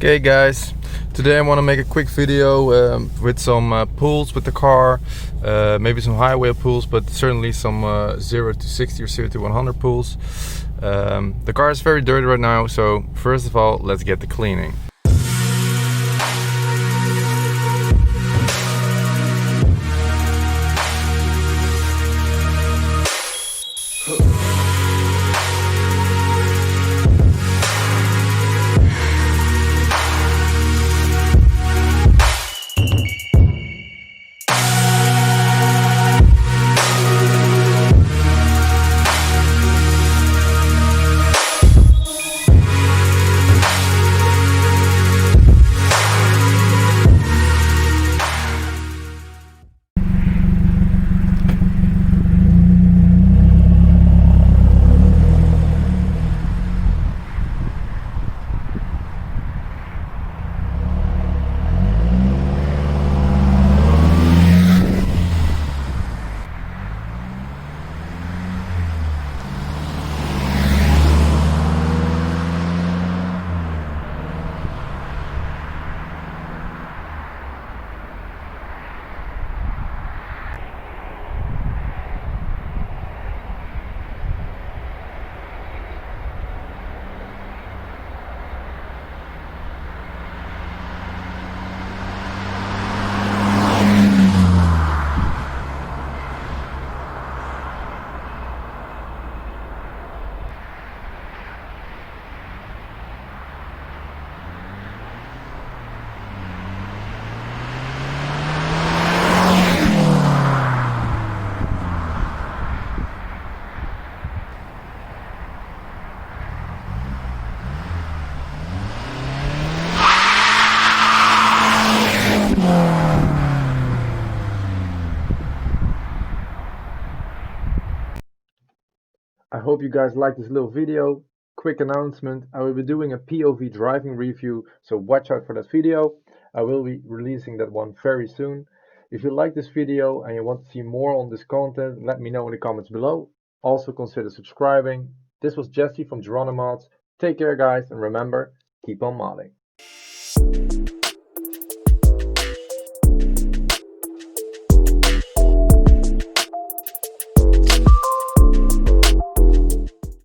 Okay guys, today I want to make a quick video with some pulls with the car, maybe some highway pulls, but certainly some 0 to 60 or 0 to 100 pulls. The car is very dirty right now, so first of all, let's get the cleaning. I hope you guys like this little video. Quick announcement, I will be doing a POV driving review, so watch out for that video. I will be releasing that one very soon. If you like this video and you want to see more on this content, let me know in the comments below. Also consider subscribing. This was Jesse from JRNYMODS. Take care guys, and remember, keep on modding.